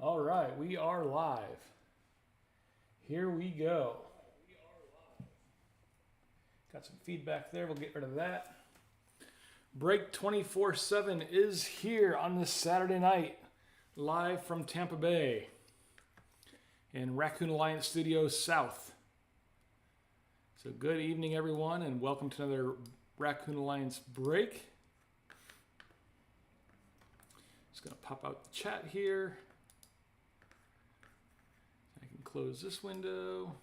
All right, we are live. Here we go. Got some feedback there. We'll get rid of that. Break 24/7 is here on this Saturday night, live from Tampa Bay in Raccoon Alliance Studios South. So good evening, everyone, and welcome to another Raccoon Alliance break. Just going to pop out the chat here. I can close this window.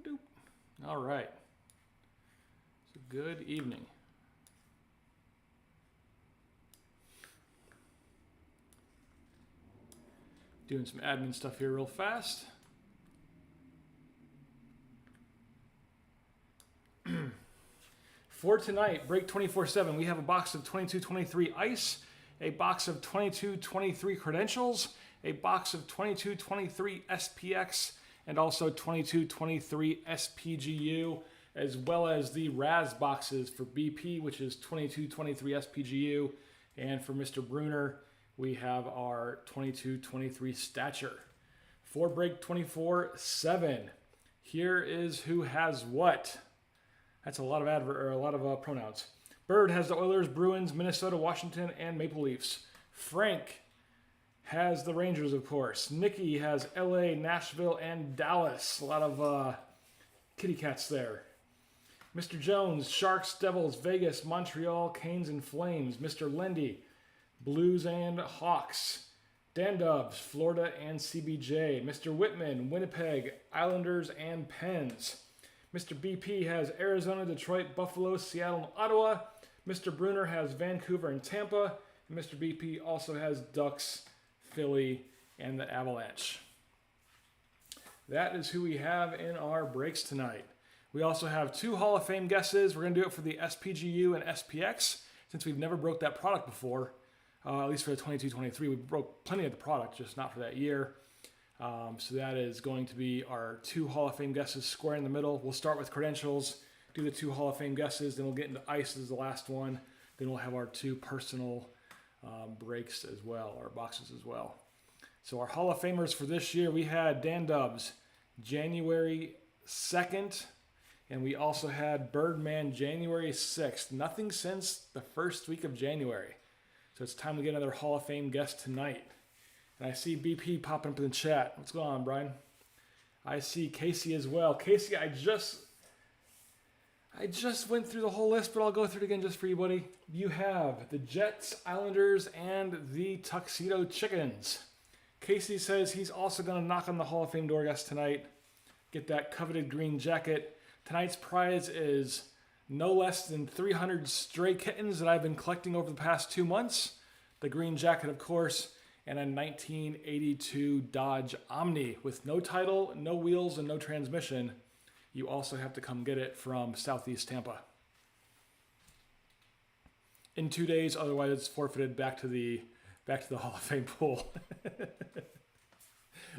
Doop. All right. So good evening. Doing some admin stuff here real fast. For tonight, break 24/7, we have a box of 2223 ice, a box of 2223 credentials, a box of 2223 SPX, and also 2223 SPGU, as well as the Razz boxes for BP, which is 2223 SPGU, and for Mr. Bruner, we have our 2223 stature. For break 24/7, here is who has what. That's a lot of pronouns. Bird has the Oilers, Bruins, Minnesota, Washington, and Maple Leafs. Frank has the Rangers, of course. Nikki has LA, Nashville, and Dallas. A lot of kitty cats there. Mr. Jones, Sharks, Devils, Vegas, Montreal, Canes, and Flames. Mr. Lendy, Blues and Hawks. Dan Dubs, Florida and CBJ. Mr. Whitman, Winnipeg, Islanders, and Pens. Mr. BP has Arizona, Detroit, Buffalo, Seattle, and Ottawa. Mr. Bruner has Vancouver and Tampa. And Mr. BP also has Ducks, Philly, and the Avalanche. That is who we have in our breaks tonight. We also have two Hall of Fame guesses. We're going to do it for the SPGU and SPX, since we've never broke that product before. At least for the 22-23. We broke plenty of the product, just not for that year. So that is going to be our two Hall of Fame guesses square in the middle. We'll start with credentials, do the two Hall of Fame guesses, then we'll get into ice as the last one. Then we'll have our two personal breaks as well, our boxes as well. So our Hall of Famers for this year, we had Dan Dubs, January 2nd, and we also had Birdman, January 6th. Nothing since the first week of January. So it's time to get another Hall of Fame guest tonight. And I see BP popping up in the chat. What's going on, Brian? I see Casey as well. Casey, I just went through the whole list, but I'll go through it again just for you, buddy. You have the Jets, Islanders, and the Tuxedo Chickens. Casey says he's also going to knock on the Hall of Fame door guest tonight. Get that coveted green jacket. Tonight's prize is no less than 300 stray kittens that I've been collecting over the past 2 months. The green jacket, of course, and a 1982 Dodge Omni with no title, no wheels, and no transmission. You also have to come get it from Southeast Tampa in 2 days. Otherwise, it's forfeited back to the Hall of Fame pool.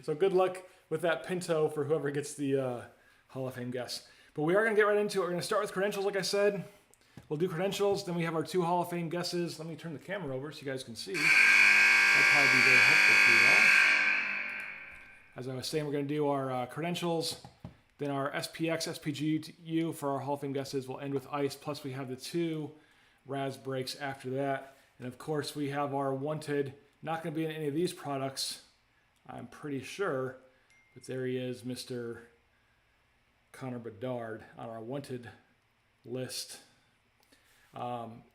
So good luck with that Pinto for whoever gets the Hall of Fame guess. But we are going to get right into it. We're going to start with credentials, like I said. We'll do credentials, then we have our two Hall of Fame guesses. Let me turn the camera over so you guys can see. That'll probably be very helpful for you all. As I was saying, we're going to do our credentials, then our SPX, SPGU for our Hall of Fame guesses. We'll end with ice, plus we have the two Razz breaks after that. And of course, we have our wanted, not going to be in any of these products, I'm pretty sure, but there he is, Mr. Connor Bedard on our wanted list.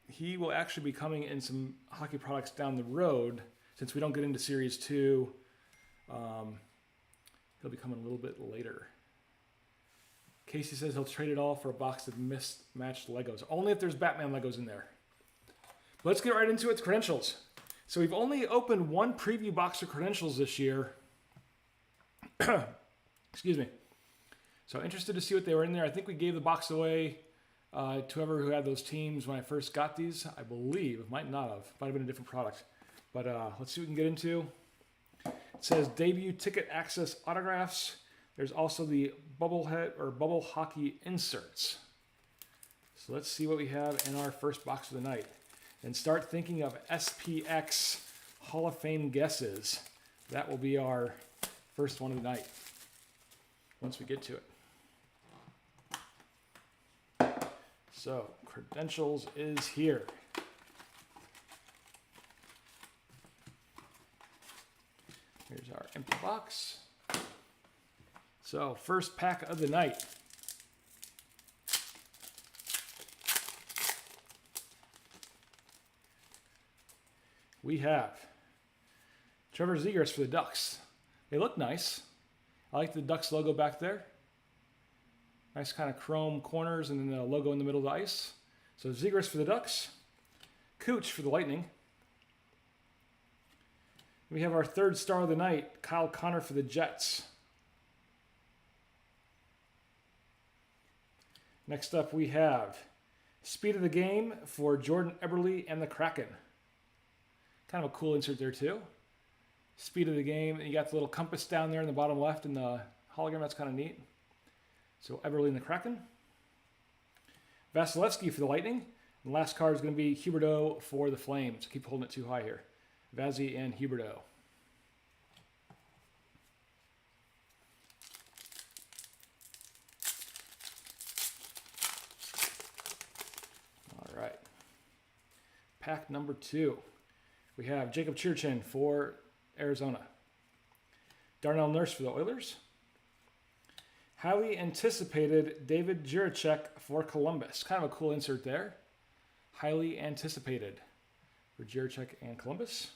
He will actually be coming in some hockey products down the road. Since we don't get into Series 2, he'll be coming a little bit later. Casey says he'll trade it all for a box of mismatched Legos. Only if there's Batman Legos in there. But let's get right into it, credentials. So we've only opened one preview box of credentials this year. Excuse me. So interested to see what they were in there. I think we gave the box away to whoever who had those teams when I first got these. I believe. It might not have. Might have been a different product. But let's see what we can get into. It says debut ticket access autographs. There's also the bubblehead or bubble hockey inserts. So let's see what we have in our first box of the night. And start thinking of SPX Hall of Fame guesses. That will be our first one of the night once we get to it. So, credentials is here. Here's our empty box. So, first pack of the night. We have Trevor Zegras for the Ducks. They look nice. I like the Ducks logo back there. Nice kind of chrome corners and then the logo in the middle of the ice. So Zegras for the Ducks. Cooch for the Lightning. We have our third star of the night, Kyle Connor for the Jets. Next up we have Speed of the Game for Jordan Eberle and the Kraken. Kind of a cool insert there too. Speed of the Game. And you got the little compass down there in the bottom left in the hologram. That's kind of neat. So Eberle and the Kraken. Vasilevsky for the Lightning. And the last card is going to be Huberdeau for the Flames. Keep holding it too high here. Vazzy and Huberdeau. All right. Pack number 2. We have Jacob Chirchin for Arizona. Darnell Nurse for the Oilers. Highly anticipated David Jiricek for Columbus. Kind of a cool insert there. Highly anticipated for Jiricek and Columbus.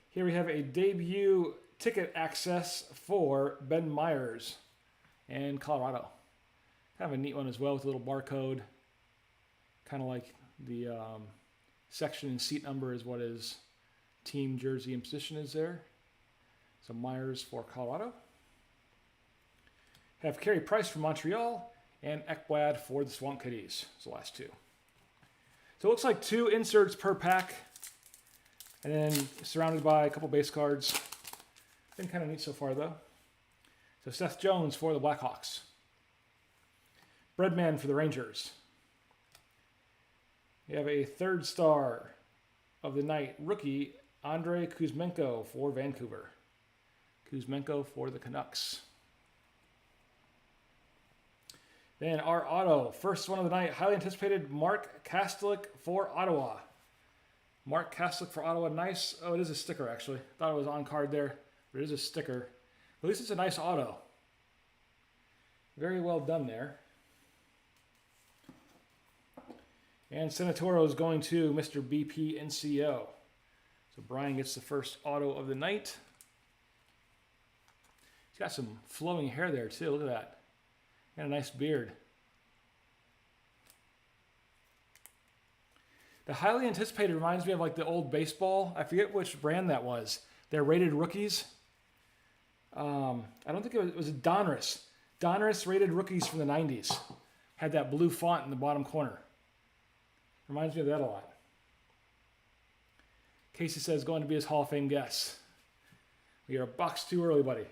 Here we have a debut ticket access for Ben Myers and Colorado. Kind of a neat one as well with a little barcode. Kind of like the section and seat number is what his team jersey and position is there. So Myers for Colorado. Have Carey Price for Montreal and Ekblad for the Swamp Kitties. It's the last two. So it looks like 2 inserts per pack. And then surrounded by a couple base cards. Been kind of neat so far though. So Seth Jones for the Blackhawks. Breadman for the Rangers. We have a third star of the night rookie, Andrei Kuzmenko for Vancouver. Kuzmenko for the Canucks. Then our auto, first one of the night, highly anticipated Mark Kastelik for Ottawa. Mark Kastelik for Ottawa, nice. Oh, it is a sticker actually. Thought it was on card there, but it is a sticker. At least it's a nice auto. Very well done there. And Senatoro is going to Mr. BP NCO. So Brian gets the first auto of the night. He's got some flowing hair there too. Look at that. And a nice beard. The highly anticipated reminds me of like the old baseball. I forget which brand that was. They're rated rookies. I don't think it was Donruss. Donruss rated rookies from the 90s. Had that blue font in the bottom corner. Reminds me of that a lot. Casey says going to be his Hall of Fame guest. We are a box too early, buddy.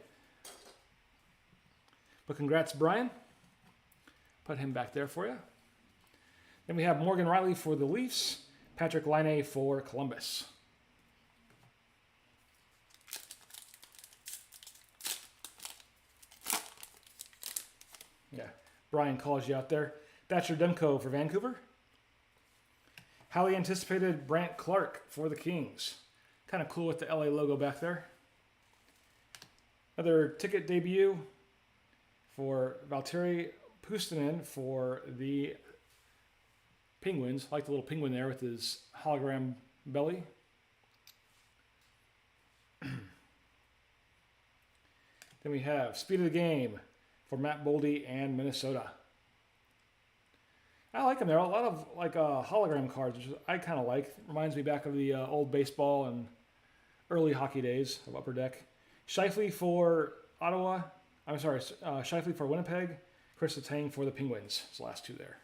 But congrats, Brian. Put him back there for you. Then we have Morgan Riley for the Leafs. Patrick Laine for Columbus. Yeah, Brian calls you out there. Thatcher Demko for Vancouver. Highly anticipated Brant Clark for the Kings. Kind of cool with the LA logo back there. Another ticket debut for Valtteri Puustinen for the Penguins. I like the little penguin there with his hologram belly. Then we have Speed of the Game for Matt Boldy and Minnesota. I like them. There are a lot of like hologram cards, which I kind of like. Reminds me back of the old baseball and early hockey days of Upper Deck. Scheifele for Ottawa. I'm sorry, Scheifele for Winnipeg. Chris Letang for the Penguins. It's the last two there.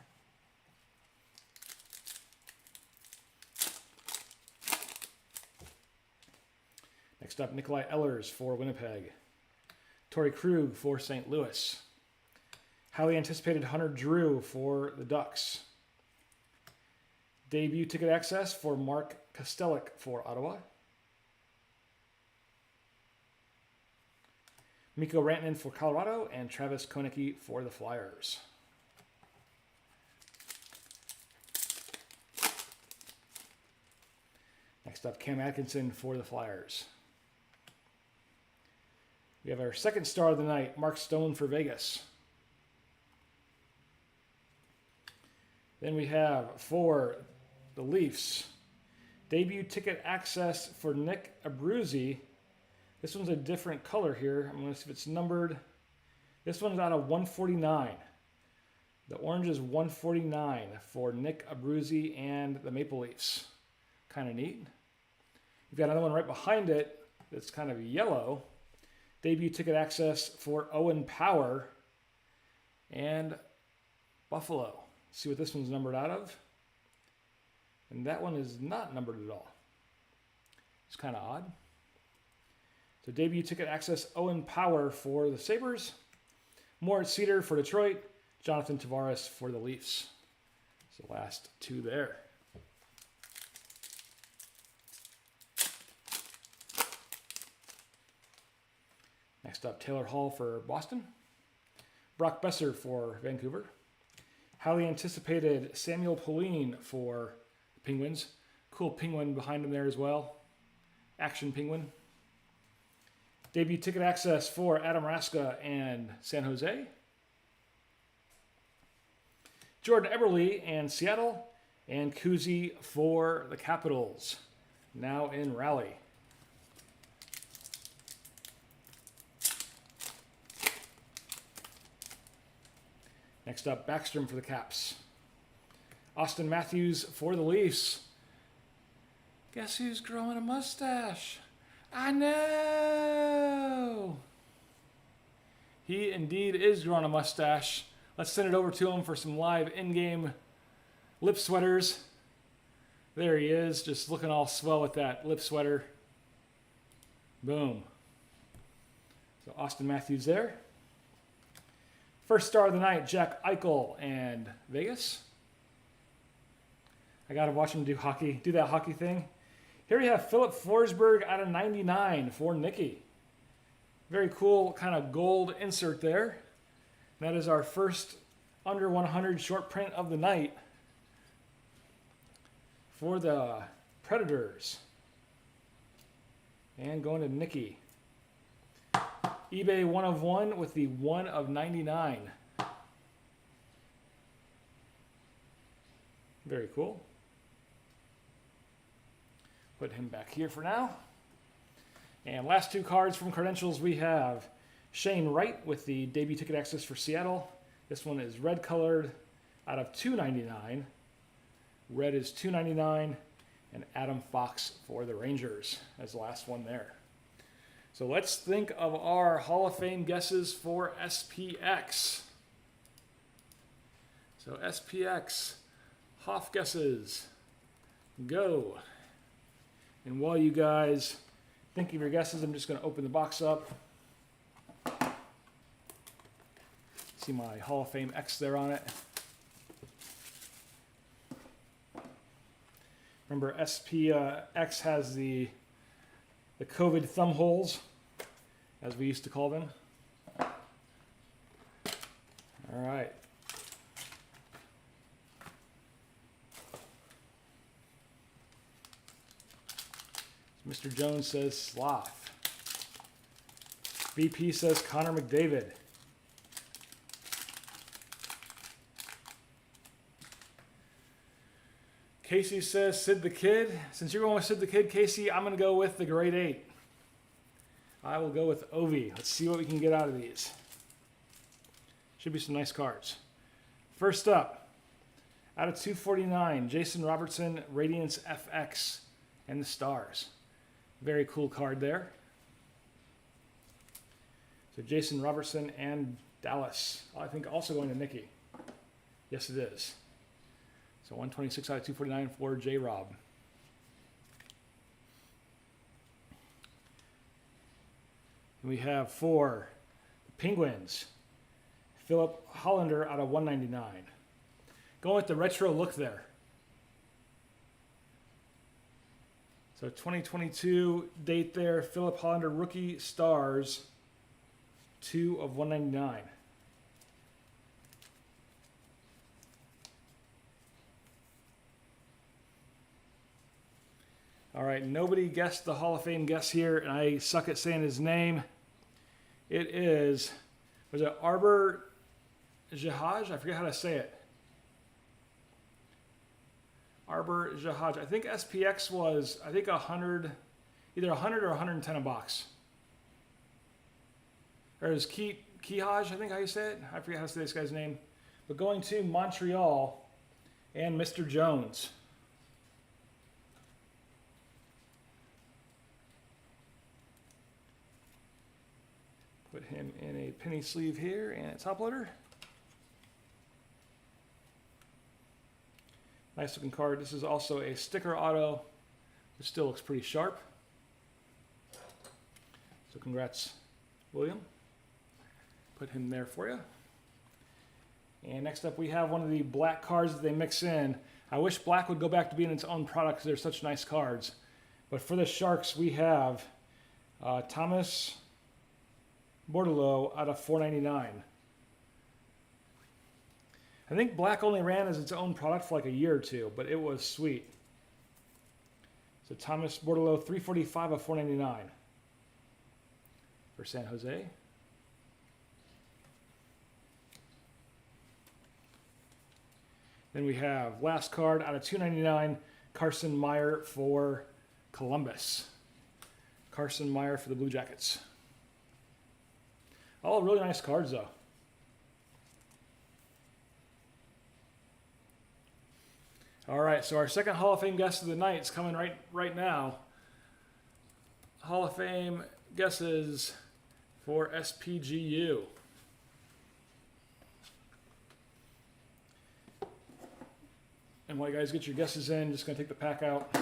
Next up, Nikolai Ehlers for Winnipeg. Torrey Krug for St. Louis. Highly anticipated Hunter Drew for the Ducks. Debut ticket access for Mark Kastelik for Ottawa. Mikko Rantanen for Colorado, and Travis Konecny for the Flyers. Next up, Cam Atkinson for the Flyers. We have our second star of the night, Mark Stone for Vegas. Then we have for the Leafs, debut ticket access for Nick Abruzzi. This one's a different color here. I'm going to see if it's numbered. This one's out of 149. The orange is 149 for Nick Abruzzi and the Maple Leafs. Kind of neat. You've got another one right behind it that's kind of yellow. Debut ticket access for Owen Power and Buffalo. See what this one's numbered out of. And that one is not numbered at all. It's kind of odd. So debut ticket access, Owen Power for the Sabres. Moritz Seider for Detroit. Jonathan Tavares for the Leafs. So last two there. Next up, Taylor Hall for Boston. Brock Besser for Vancouver. Highly anticipated Samuel Pauline for the Penguins. Cool penguin behind him there as well. Action penguin. Debut ticket access for Adam Raska and San Jose. Jordan Eberle and Seattle. And Kuzi for the Capitals. Now in Raleigh. Next up, Backstrom for the Caps. Austin Matthews for the Leafs. Guess who's growing a mustache? I know! He indeed is growing a mustache. Let's send it over to him for some live in-game lip sweaters. There he is, just looking all swell with that lip sweater. Boom. So Austin Matthews there. First star of the night, Jack Eichel and Vegas. I got to watch him do that hockey thing. Here we have Philip Forsberg out of 99 for Nicky. Very cool kind of gold insert there. That is our first under 100 short print of the night for the Predators. And going to Nicky. eBay 1 of 1 with the 1 of 99. Very cool. Put him back here for now. And last two cards from Credentials, we have Shane Wright with the debut ticket access for Seattle. This one is red colored out of 299. Red is 299. And Adam Fox for the Rangers as the last one there. So let's think of our Hall of Fame guesses for SPX. So SPX, Hoff guesses, go. And while you guys think of your guesses, I'm just going to open the box up. See my Hall of Fame X there on it. Remember, SPX has the COVID thumb holes, as we used to call them. All right. Mr. Jones says Sloth. BP says Connor McDavid. Casey says Sid the Kid. Since you're going with Sid the Kid, Casey, I'm going to go with the grade 8. I will go with Ovi. Let's see what we can get out of these. Should be some nice cards. First up, out of 249, Jason Robertson, Radiance FX, and the Stars. Very cool card there. So Jason Robertson and Dallas. I think also going to Nicky. Yes, it is. So 126 out of 249 for J-Rob. And we have for the Penguins, Philip Hollander out of 199. Going with the retro look there. So 2022 date there, Philip Hollander rookie Stars. 2 of 199. All right, nobody guessed the Hall of Fame guess here, and I suck at saying his name. It is, was it Arbor Jahaj? I forget how to say it. Arbor Jahaj. I think SPX was, I think 100, either 100 or 110 a box. Or is Kihaj, I think how you say it? I forget how to say this guy's name. But going to Montreal and Mr. Jones. Put him in a penny sleeve here and a top loader. Nice looking card. This is also a sticker auto. It still looks pretty sharp. So congrats, William. Put him there for you. And next up we have one of the black cards that they mix in. I wish black would go back to being its own product because they're such nice cards. But for the Sharks we have Thomas Bordelot out of 499. I think black only ran as its own product for like a year or two, but it was sweet. So Thomas Bordelot, 345 of 499 for San Jose. Then we have last card out of 299, Carson Meyer for Columbus. Carson Meyer for the Blue Jackets. All really nice cards though. All right, so our second Hall of Fame guest of the night is coming right now. Hall of Fame guesses for SPGU. And while you guys get your guesses in, just gonna take the pack out.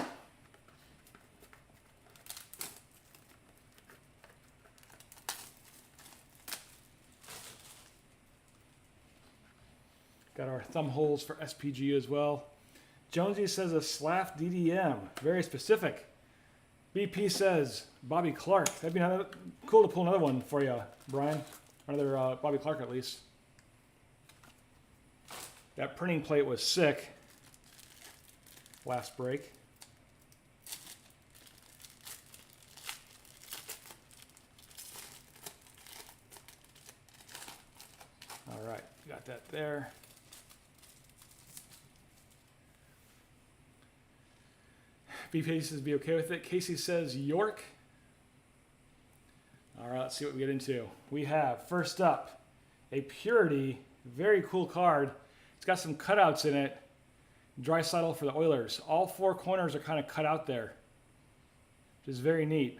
Got our thumb holes for SPGU as well. Jonesy says a Slaff DDM, very specific. BP says Bobby Clark. That'd be cool to pull another one for you, Brian. Another Bobby Clark at least. That printing plate was sick. Last break. All right, got that there. BP says be okay with it. Casey says York. All right, let's see what we get into. We have, first up, a Purity, very cool card. It's got some cutouts in it. Draisaitl for the Oilers. All four corners are kind of cut out there, which is very neat.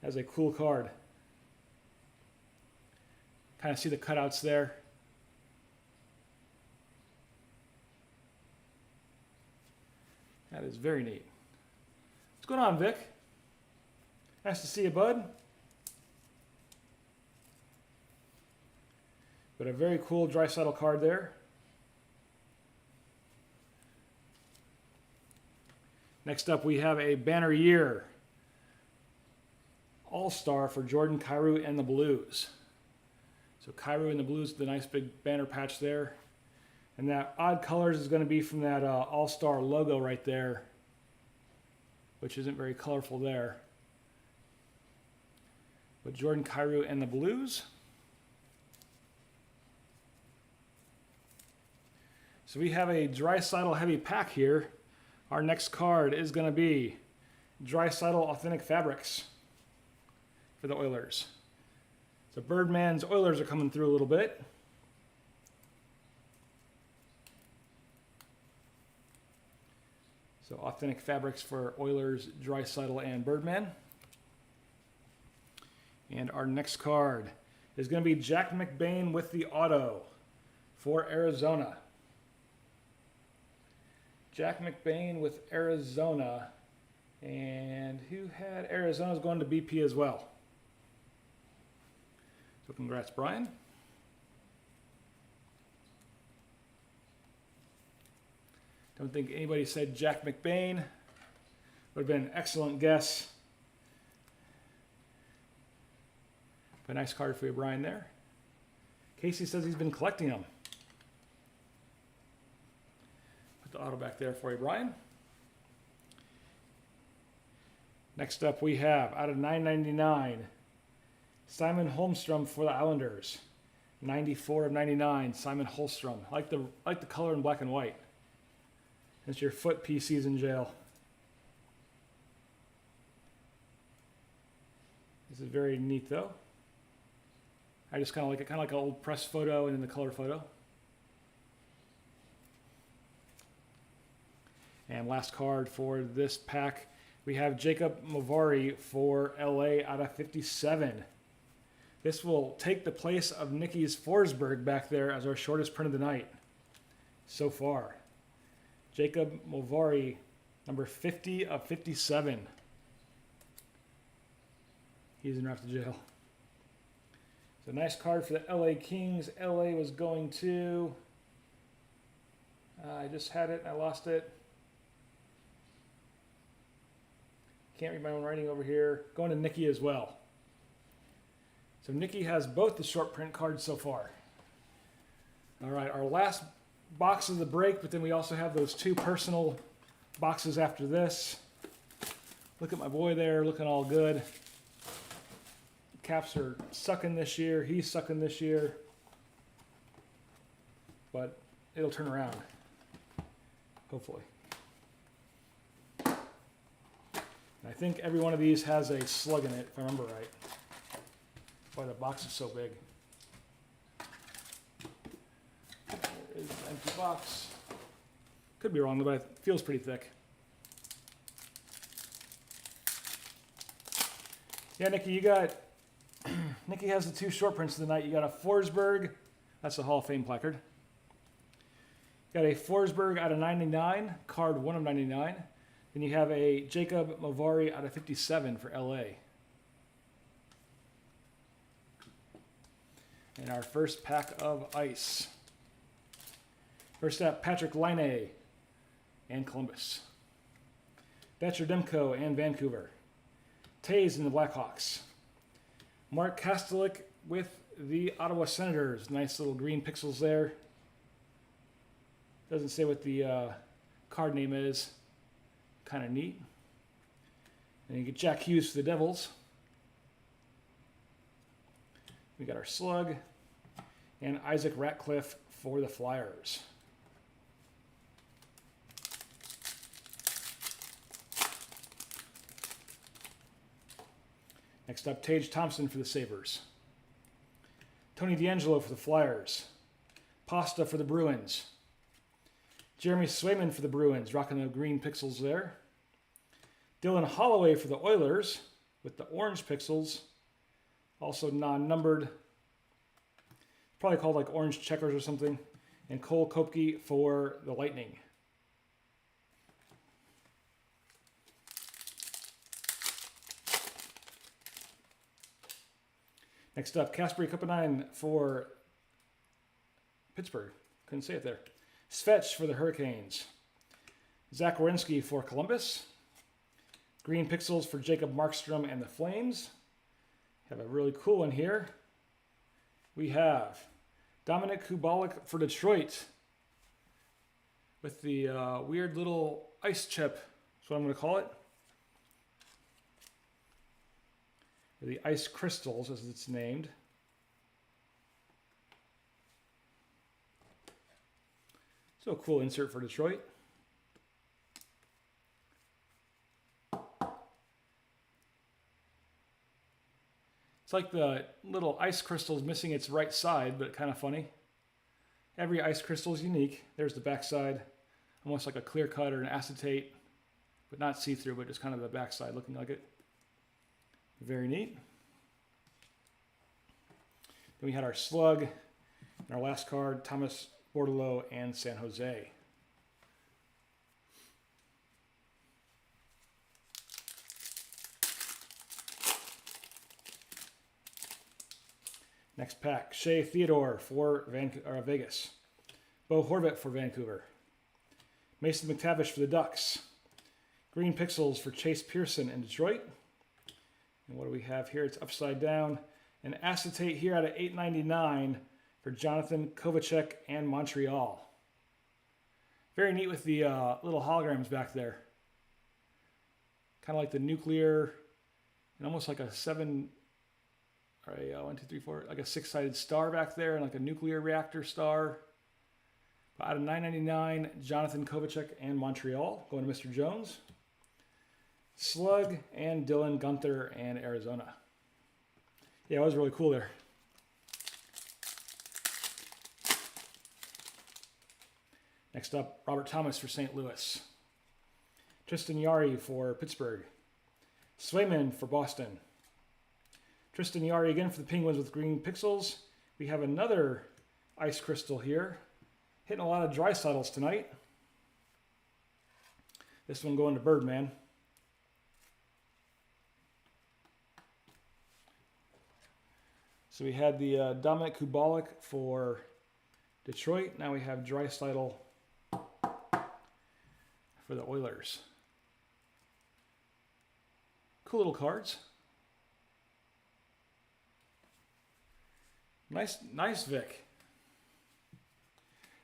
That's a cool card. Kind of see the cutouts there. That is very neat. What's going on, Vic? Nice to see you, bud. But a very cool Draisaitl card there. Next up, we have a banner year All-Star for Jordan Kyrou and the Blues. So Kyrou and the Blues, the nice big banner patch there. And that odd colors is going to be from that All-Star logo right there, which isn't very colorful there. But Jordan Kyrou and the Blues. So we have a Draisaitl heavy pack here. Our next card is going to be Draisaitl Authentic Fabrics for the Oilers. So Birdman's Oilers are coming through a little bit. So Authentic Fabrics for Oilers, Draisaitl, and Birdman. And our next card is going to be Jack McBain with the auto for Arizona. Jack McBain with Arizona. And who had Arizona's going to BP as well. So congrats, Brian. Don't think anybody said Jack McBain. Would have been an excellent guess. A nice card for you, Brian, there. Casey says he's been collecting them. Put the auto back there for you, Brian. Next up we have, out of 999, Simon Holmstrom for the Islanders. 94 of 99, Simon Holmstrom. I like the color in black and white. That's your foot PC's in jail. This is very neat though. I just kind of like it, kind of like an old press photo and then the color photo. And last card for this pack, we have Jacob Movari for LA out of 57. This will take the place of Nikki's Forsberg back there as our shortest print of the night so far. Jacob Movari, number 50 of 57. He's in route to jail. It's a nice card for the LA Kings. LA was going to... I just had it. I lost it. Can't read my own writing over here. Going to Nikki as well. So Nikki has both the short print cards so far. All right, our last box of the break, but then we also have those two personal boxes after this. Look at my boy there, looking all good. Caps are sucking this year. He's sucking this year. But it'll turn around, hopefully. I think every one of these has a slug in it, if I remember right. That's why the box is so big. There is an empty box. Could be wrong, but it feels pretty thick. Yeah, Nikki, you got... Nikki has the two short prints of the night. You got a Forsberg. That's a Hall of Fame placard. You got a Forsberg out of 99, card 1 of 99. Then you have a Jacob Movari out of 57 for LA. And our first pack of ice. First up, Patrick Laine and Columbus. Thatcher Demko and Vancouver. Tays and the Blackhawks. Mark Kastelik with the Ottawa Senators. Nice little green pixels there. Doesn't say what the card name is. Kind of neat. And you get Jack Hughes for the Devils. We got our Slug. And Isaac Ratcliffe for the Flyers. Next up, Tage Thompson for the Sabres. Tony DeAngelo for the Flyers. Pasta for the Bruins. Jeremy Swayman for the Bruins, rocking the green pixels there. Dylan Holloway for the Oilers with the orange pixels, also non-numbered. Probably called like orange checkers or something. And Cole Kopke for the Lightning. Next up, Kasperi Kapanen for Pittsburgh. Couldn't say it there. Svetch for the Hurricanes. Zach Werenski for Columbus. Green pixels for Jacob Markstrom and the Flames. Have a really cool one here. We have Dominic Kubalik for Detroit with the weird little ice chip. That's what I'm going to call it. Or the ice crystals, as it's named. So a cool insert for Detroit. It's like the little ice crystal is missing its right side, but kind of funny. Every ice crystal is unique. There's the back side, almost like a clear cut or an acetate, but not see-through, but just kind of the back side looking like it. Very neat. Then we had our Slug, and our last card, Thomas Bordelot and San Jose. Next pack, Shea Theodore for Vegas. Bo Horvat for Vancouver. Mason McTavish for the Ducks. Green pixels for Chase Pearson in Detroit. And what do we have here? It's upside down. An acetate here out of $8.99 for Jonathan Kovacek and Montreal. Very neat with the little holograms back there. Kind of like the nuclear, and almost like a like a six-sided star back there, and like a nuclear reactor star. But out of $9.99, Jonathan Kovacek and Montreal, going to Mr. Jones. Slug and Dylan Gunther and Arizona. Yeah, it was really cool there. Next up, Robert Thomas for St. Louis. Tristan Yari for Pittsburgh. Swayman for Boston. Tristan Yari again for the Penguins with green pixels. We have another ice crystal here. Hitting a lot of dry saddles tonight. This one going to Birdman. So we had the Dominic Kubalik for Detroit. Now we have Draisaitl for the Oilers. Cool little cards. Nice, Vic.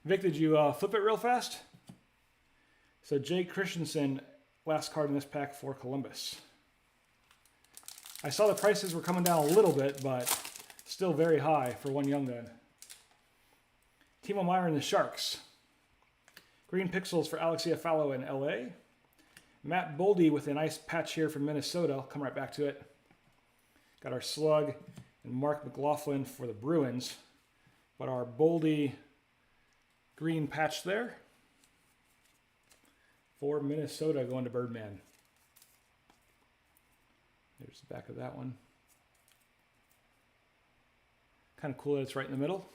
Vic, did you flip it real fast? So Jake Christensen, last card in this pack for Columbus. I saw the prices were coming down a little bit, but still very high for one young gun. Timo Meier and the Sharks. Green pixels for Alexei Afalo in LA. Matt Boldy with a nice patch here from Minnesota. I'll come right back to it. Got our Slug and Mark McLaughlin for the Bruins. But our Boldy green patch there for Minnesota going to Birdman. There's the back of that one. Kind of cool that it's right in the middle.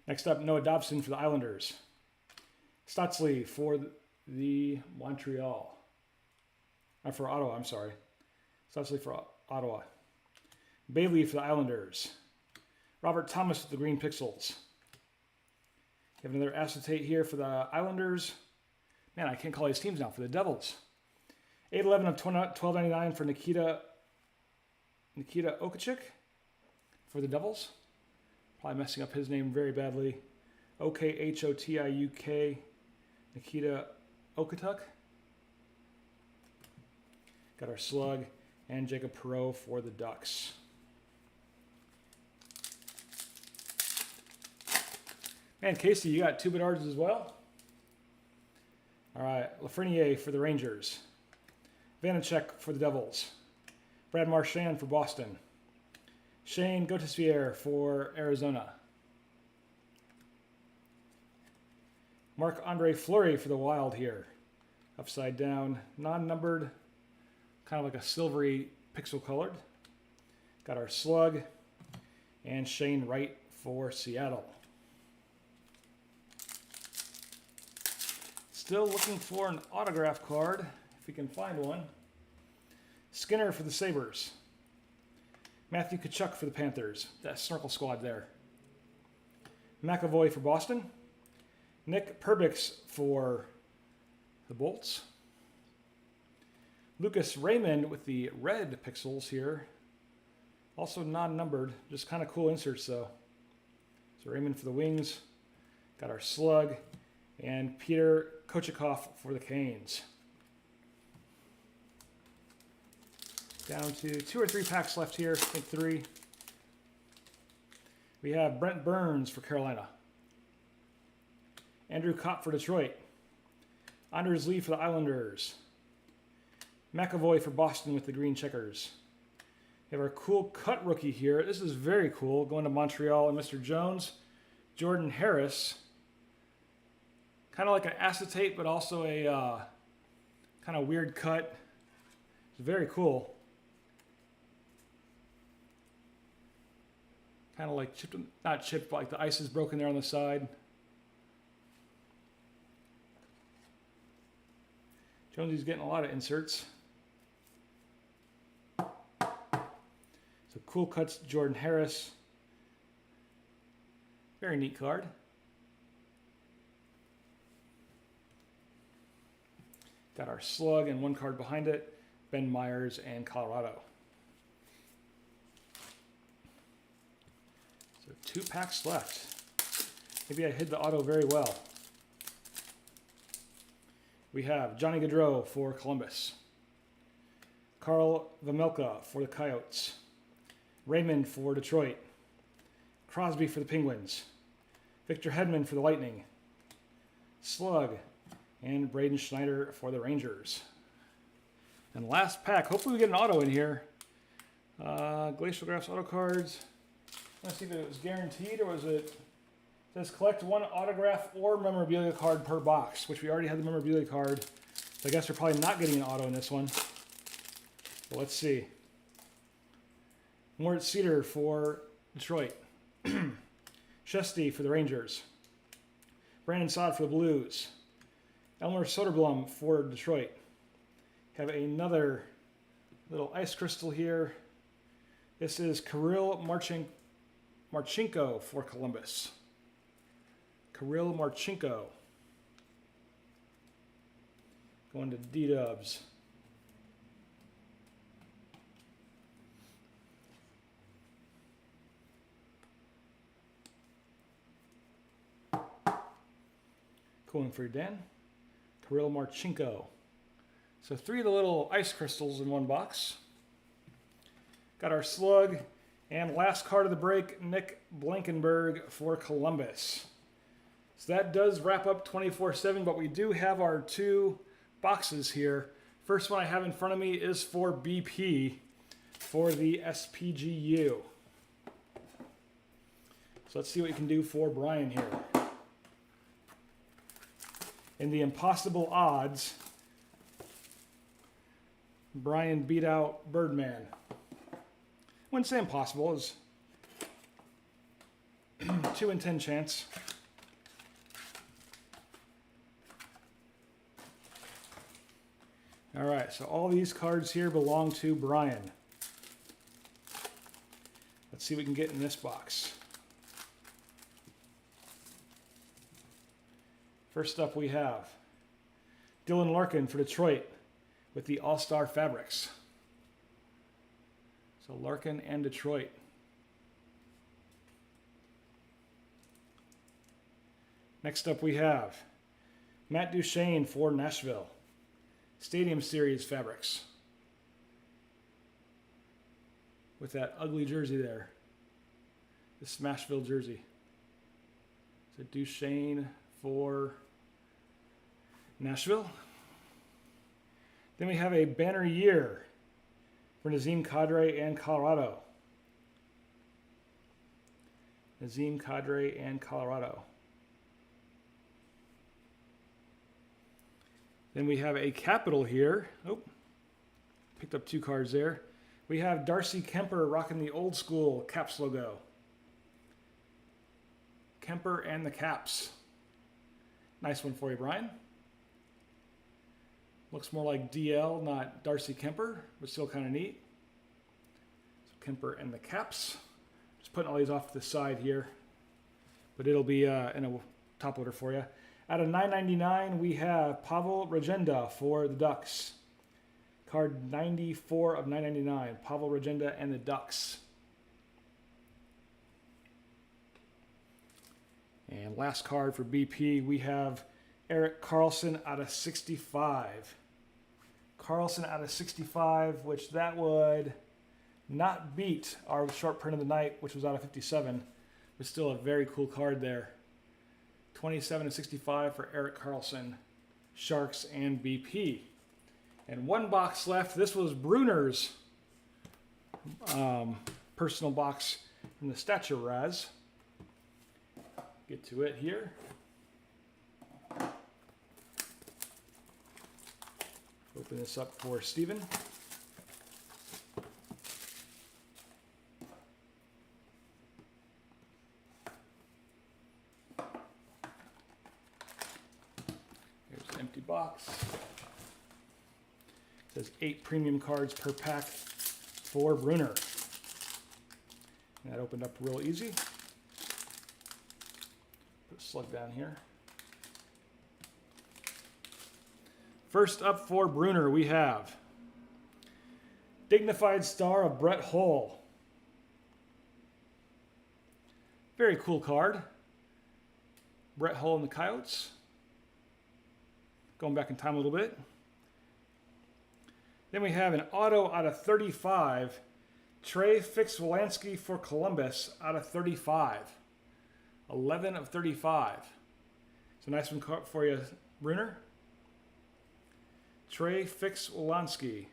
Next up, Noah Dobson for the Islanders. Stotsley for the Montreal. For Ottawa, I'm sorry. Stotsley for Ottawa. Bailey for the Islanders. Robert Thomas with the green pixels. You have another acetate here for the Islanders. Man, I can't call these teams now. For the Devils. 8/11 of $12.99 for Nikita Okachuk for the Devils. Probably messing up his name very badly. Okhotiuk, Nikita Okatuk. Got our Slug and Jacob Perreault for the Ducks. Man, Casey, you got 2-bit arts as well? All right, Lafreniere for the Rangers. Vanacek for the Devils. Brad Marchand for Boston. Shane Gauthier for Arizona. Marc-Andre Fleury for the Wild here. Upside down, non-numbered, kind of like a silvery pixel colored. Got our Slug and Shane Wright for Seattle. Still looking for an autograph card, if we can find one. Skinner for the Sabres. Matthew Tkachuk for the Panthers. That Snorkel squad there. McAvoy for Boston. Nick Perbix for the Bolts. Lucas Raymond with the red pixels here. Also non-numbered. Just kind of cool inserts though. So Raymond for the Wings. Got our Slug. And Peter Kochetkov for the Canes. Down to 2 or 3 packs left here. I think 3. We have Brent Burns for Carolina. Andrew Kopp for Detroit. Anders Lee for the Islanders. McAvoy for Boston with the green checkers. We have our cool cut rookie here. This is very cool. Going to Montreal and Mr. Jones. Jordan Harris. Kind of like an acetate, but also a kind of weird cut. It's very cool. Kind of like chipped, not chipped, but like the ice is broken there on the side. Jonesy's getting a lot of inserts. So cool cuts, Jordan Harris. Very neat card. Got our Slug and one card behind it, Ben Myers and Colorado. So 2 packs left. Maybe I hid the auto very well. We have Johnny Gaudreau for Columbus. Carl Vamelka for the Coyotes. Raymond for Detroit. Crosby for the Penguins. Victor Hedman for the Lightning. Slug and Braden Schneider for the Rangers. And last pack, hopefully we get an auto in here. Glacial Graphs auto cards. Let's see if it was guaranteed or was it says collect 1 autograph or memorabilia card per box, which we already had the memorabilia card. So I guess we're probably not getting an auto in this one. But let's see. Moritz Cedar for Detroit. Shesty for the Rangers. Brandon Saad for the Blues. Elmer Soderblom for Detroit. Have another little ice crystal here. This is Kirill Marchenko for Columbus. Kirill Marchenko. Going to D-Dubs. Going for Dan. Kirill Marchenko. So 3 of the little ice crystals in one box. Got our Slug. And last card of the break, Nick Blankenberg for Columbus. So that does wrap up 24/7, but we do have our 2 boxes here. First one I have in front of me is for BP for the SPGU. So let's see what we can do for Brian here. In the impossible odds, Brian beat out Birdman. Wouldn't say impossible, it's 2 in 10 chance. All right, so all these cards here belong to Brian. Let's see what we can get in this box. First up we have Dylan Larkin for Detroit with the All-Star Fabrics. So Larkin and Detroit. Next up we have Matt Duchene for Nashville. Stadium Series Fabrics. With that ugly jersey there. The Smashville jersey. So Duchene for Nashville. Then we have a banner year for Nazem Kadri and Colorado. Nazem Kadri and Colorado. Then we have a capital here. Oh, picked up 2 cards there. We have Darcy Kemper rocking the old school Caps logo. Kemper and the Caps. Nice one for you, Brian. Looks more like DL, not Darcy Kemper, but still kind of neat. So Kemper and the Caps. Just putting all these off to the side here, but it'll be in a top loader for you. Out of $9.99, we have Pavel Regenda for the Ducks. Card 94 of $9.99. Pavel Regenda and the Ducks. And last card for BP, we have Erik Karlsson out of 65. Karlsson out of 65, which that would not beat our short print of the night, which was out of 57, but still a very cool card there. 27 and 65 for Erik Karlsson, Sharks and BP. And 1 box left. This was Bruner's personal box from the Stature Razz. Get to it here. Open this up for Steven. Here's an empty box. It says 8 premium cards per pack for Bruner. And that opened up real easy. Put a slug down here. First up for Bruner, we have Dignified Star of Brett Hull. Very cool card. Brett Hull and the Coyotes. Going back in time a little bit. Then we have an auto out of 35. Trey Fix-Wolansky for Columbus out of 35. 11 of 35. It's a nice one for you, Bruner. Trey Fix-Wolansky.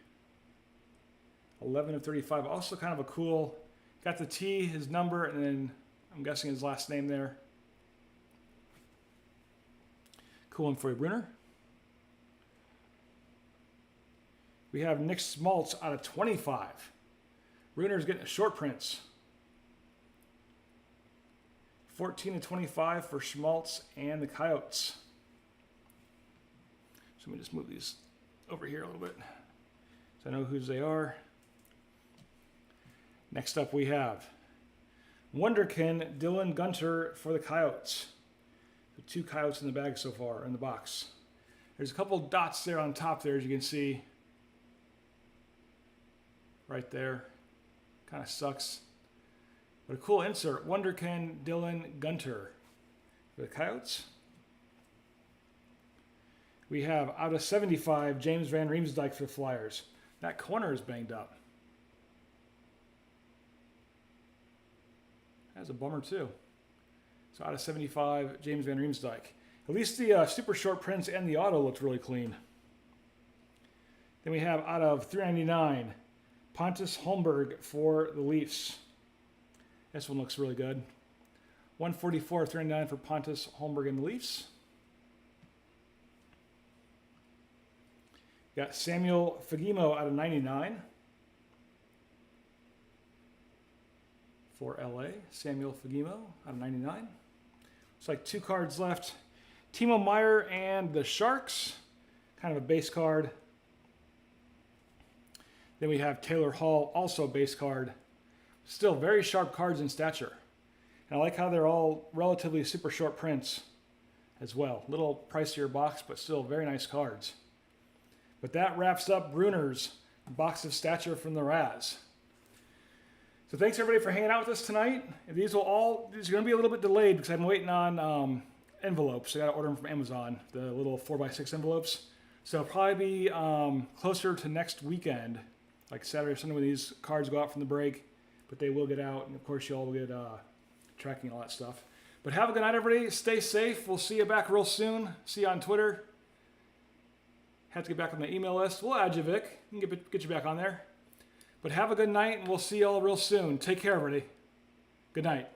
11 of 35. Also kind of a cool, got the T, his number, and then I'm guessing his last name there. Cool one for you, Bruner. We have Nick Schmaltz out of 25. Bruner's getting a short prints. 14 of 25 for Schmaltz and the Coyotes. So let me just move these over here a little bit so I know whose they are. Next up we have Wonderkin Dylan Gunter for the Coyotes. So 2 Coyotes in the bag so far, in the box. There's a couple dots there on top there, as you can see. Right there. Kind of sucks. But a cool insert. Wonderkin Dylan Gunter for the Coyotes. We have out of 75, James Van Riemsdyk for the Flyers. That corner is banged up. That's a bummer too. So out of 75, James Van Riemsdyk. At least the super short prints and the auto looked really clean. Then we have out of 399, Pontus Holmberg for the Leafs. This one looks really good. 144 of 399 for Pontus Holmberg and the Leafs. Got Samuel Fagemo out of 99 for LA. Samuel Fagemo out of 99. Looks like 2 cards left. Timo Meier and the Sharks. Kind of a base card. Then we have Taylor Hall, also a base card. Still very sharp cards in stature. And I like how they're all relatively super short prints as well. Little pricier box, but still very nice cards. But that wraps up Bruner's box of stature from the Razz. So thanks everybody for hanging out with us tonight. These are going to be a little bit delayed because I'm waiting on envelopes. I got to order them from Amazon, the little 4x6 envelopes. So it'll probably be closer to next weekend, like Saturday or Sunday when these cards go out from the break. But they will get out, and of course you all will get tracking all that stuff. But have a good night, everybody. Stay safe. We'll see you back real soon. See you on Twitter. Have to get back on the email list. We'll add you, Vic. We can get you back on there. But have a good night, and we'll see you all real soon. Take care, everybody. Good night.